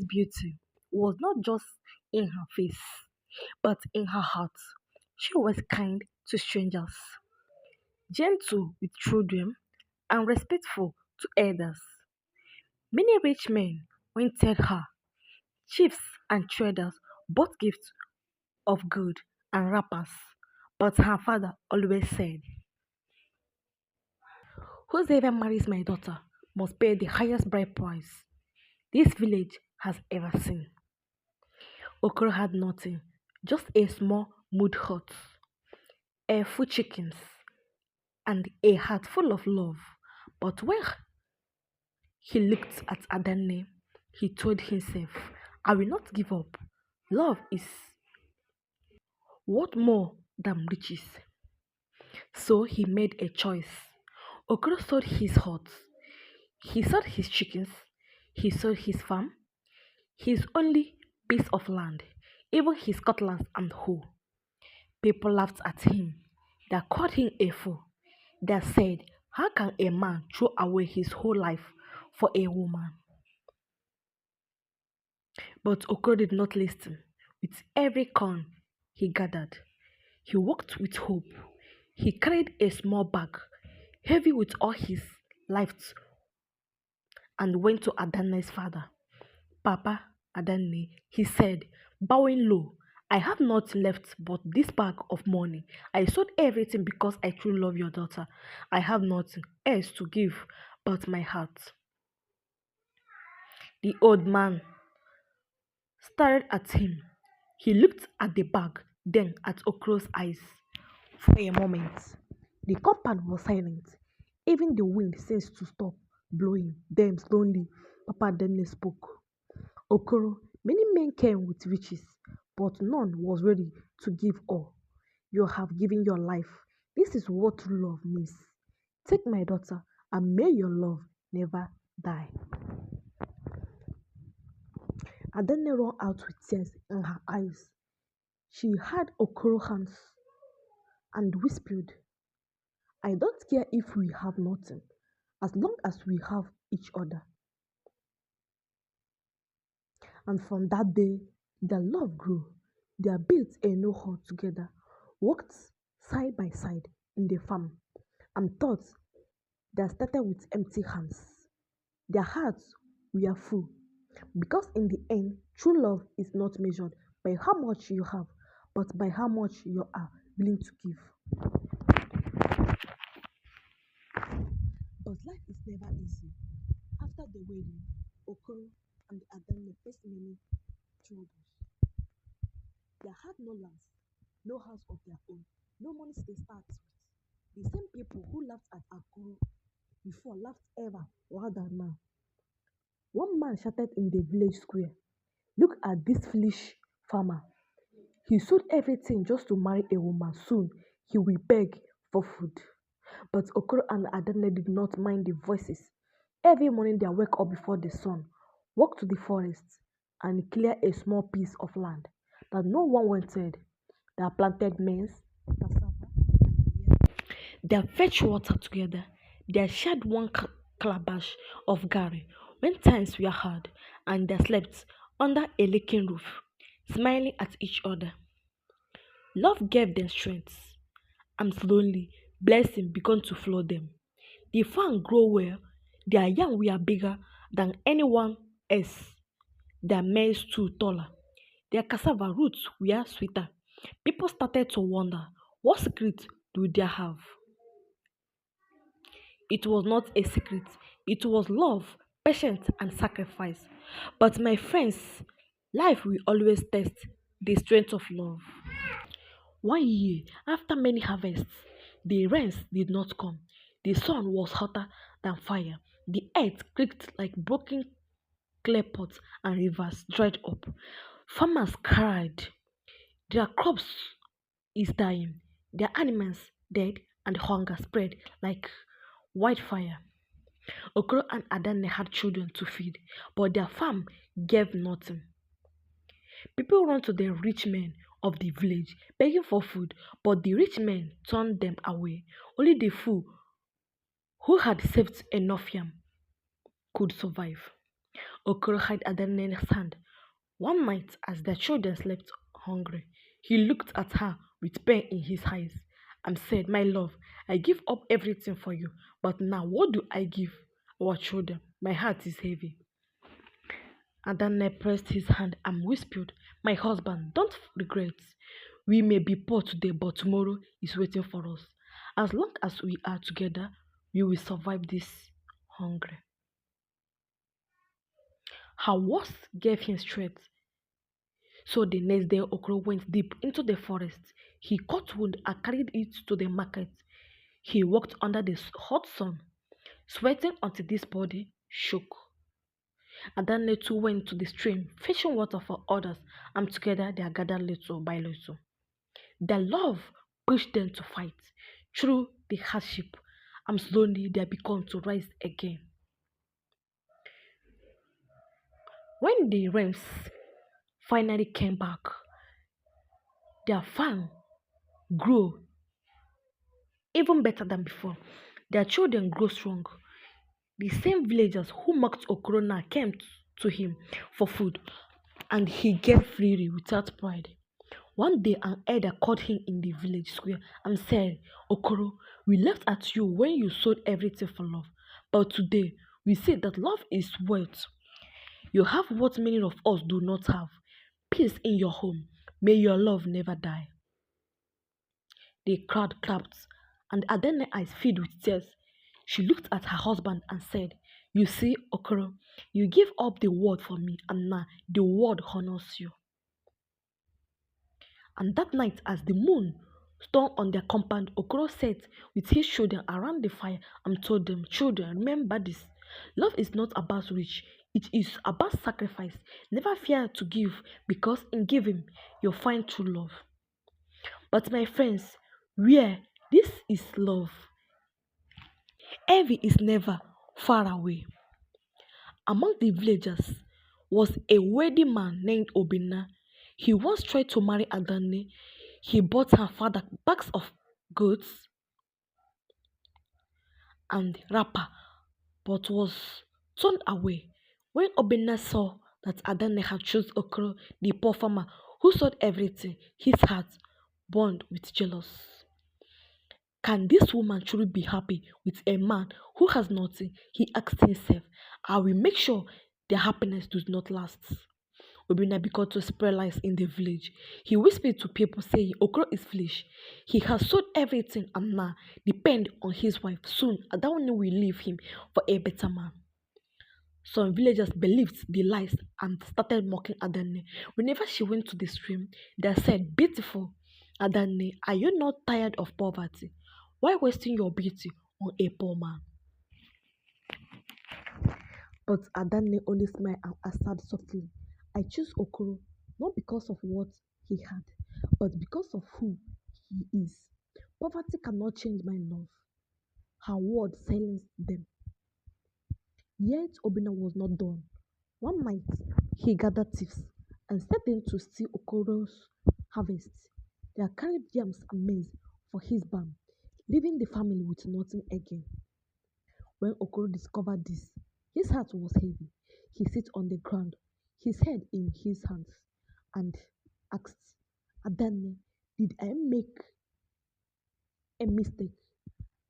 beauty was not just in her face, but in her heart. She was kind to strangers, gentle with children, and respectful to elders. Many rich men wanted her, chiefs and traders bought gifts of gold and wrappers, but her father always said, whoever marries my daughter must pay the highest bride price this village has ever seen. Okoro had nothing, just a small mud hut, a few chickens, and a heart full of love. But when he looked at Adanne, he told himself, I will not give up. Love is worth more than riches. So he made a choice. Okoro sold his hut, he sold his chickens, he sold his farm, his only piece of land, even his cutlass and hoe. People laughed at him. They called him a fool. They said, how can a man throw away his whole life for a woman? But Okoro did not listen. With every corn he gathered, he walked with hope. He carried a small bag, heavy with all his life, and went to Adanne's father. Papa, Adanne, he said, bowing low, I have nothing left but this bag of money. I sold everything because I truly love your daughter. I have nothing else to give but my heart. The old man stared at him. He looked at the bag, then at Okro's eyes. For a moment, the compound was silent. Even the wind seemed to stop blowing. Then slowly, Papa Dene spoke. Okoro, many men came with riches, but none was ready to give all. You have given your life. This is what true love means. Take my daughter, and may your love never die. Adanne ran out with tears in her eyes. She had Okoro hands and whispered, I don't care if we have nothing, as long as we have each other. And from that day, their love grew. They built a new hut together, worked side by side in the farm, and thought they started with empty hands. Their hearts were full because, in the end, true love is not measured by how much you have, but by how much you are willing to give. But life is never easy. After the wedding, Okoro and Adanne faced many troubles. They had no lands, no house of their own, no money to start with. The same people who laughed at Okoro before laughed ever louder now. One man shouted in the village square, look at this foolish farmer. He sold everything just to marry a woman. Soon he will beg for food. But Okoro and Adanne did not mind the voices. Every morning they wake up before the sun, walk to the forest, and clear a small piece of land that no one wanted. They planted maize, cassava, and yam. They fetched water together. They shared one calabash of gari when times were hard, and they slept under a leaking roof, smiling at each other. Love gave them strength, and slowly blessing began to flow them. The farm grew well, their yam were bigger than anyone else, their maize too taller, their cassava roots were sweeter. People started to wonder, what secret do they have? It was not a secret, it was love, patience, and sacrifice. But my friends, life will always test the strength of love. One year, after many harvests, the rains did not come. The sun was hotter than fire. The earth creaked like broken clay pots and rivers dried up. Farmers cried. Their crops is dying. Their animals dead and hunger spread like wildfire. Okoro and Adanne had children to feed, but their farm gave nothing. People ran to the rich men of the village begging for food, but the rich men turned them away. Only the few who had saved enough yam could survive. Okoro hid Adanne's hand. One night, as their children slept hungry, he looked at her with pain in his eyes and said, "My love, I give up everything for you, but now what do I give our children? My heart is heavy." Adanne pressed his hand and whispered, "My husband, don't regret. We may be poor today, but tomorrow is waiting for us. As long as we are together, we will survive this hunger." Her words gave him strength. So the next day, Okro went deep into the forest. He caught wood and carried it to the market. He walked under the hot sun, sweating until his body shook. And then the two went to the stream, fetching water for others, and together they gathered little by little. Their love pushed them to fight through the hardship, and slowly they began to rise again. When the rains finally came back, their farm grew even better than before. Their children grew strong. The same villagers who mocked Okorona came to him for food, and he gave freely without pride. One day, an elder called him in the village square and said, "Okoro, we laughed at you when you sold everything for love, but today we see that love is wealth. You have what many of us do not have, peace in your home. May your love never die." The crowd clapped, and Adene's eyes filled with tears. She looked at her husband and said, "You see, Okoro, you gave up the world for me, and now the world honors you." And that night, as the moon shone on their compound, Okoro sat with his children around the fire and told them, "Children, remember this. Love is not about rich, it is about sacrifice. Never fear to give, because in giving, you'll find true love." But my friends, where this is love, envy is never far away. Among the villagers was a wealthy man named Obina. He once tried to marry Adanne. He bought her father bags of goods and wrapper, but was turned away. When Obina saw that Adanne had chosen Okoro, the poor farmer who sold everything, his heart burned with jealousy. Can this woman truly be happy with a man who has nothing? He asked himself. I will make sure their happiness does not last. Obina began to spread lies in the village. He whispered to people saying Okoro is foolish. He has sold everything and now depend on his wife. Soon Adawane will leave him for a better man. Some villagers believed the lies and started mocking Adanne. Whenever she went to the stream, they said, "Beautiful Adanne, are you not tired of poverty? Why wasting your beauty on a poor man?" But Adanne only smiled and answered softly, "I choose Okoro not because of what he had, but because of who he is. Poverty cannot change my love." Her words silenced them. Yet Obina was not done. One night, he gathered thieves and set them to steal Okoro's harvest. They carried yams and maize for his barn, leaving the family with nothing again. When Okoro discovered this, his heart was heavy. He sat on the ground, his head in his hands, and asked, "Adanne, did I make a mistake?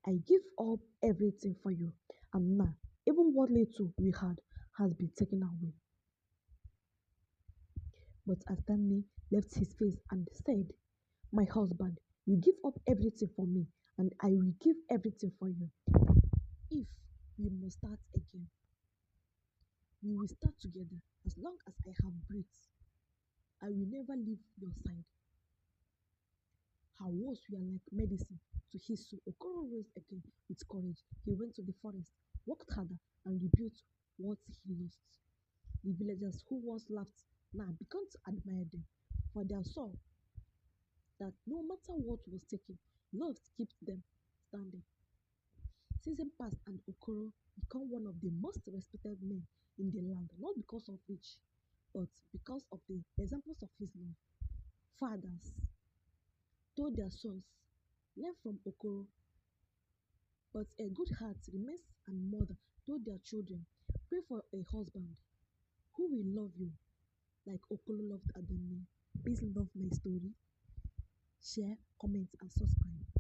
I give up everything for you, and now even what little we had has been taken away." But Adanne left his face and said, "My husband, you give up everything for me, and I will give everything for you. If we must start again, we will start together. As long as I have breath, I will never leave your side." Her words were like medicine to his soul. Okoro rose again with courage. He went to the forest, worked harder, and rebuilt what he lost. The villagers who once laughed now began to admire them, for they saw that no matter what was taken, love kept them standing. Season passed and Okoro became one of the most respected men in the land, not because of rich, but because of the examples of his love. Fathers told their sons, "Learn from Okoro," but a good heart remains, and mother told their children, "Pray for a husband Who will love you like Okolo loved Adanne? Please love my story, share, comment, and subscribe.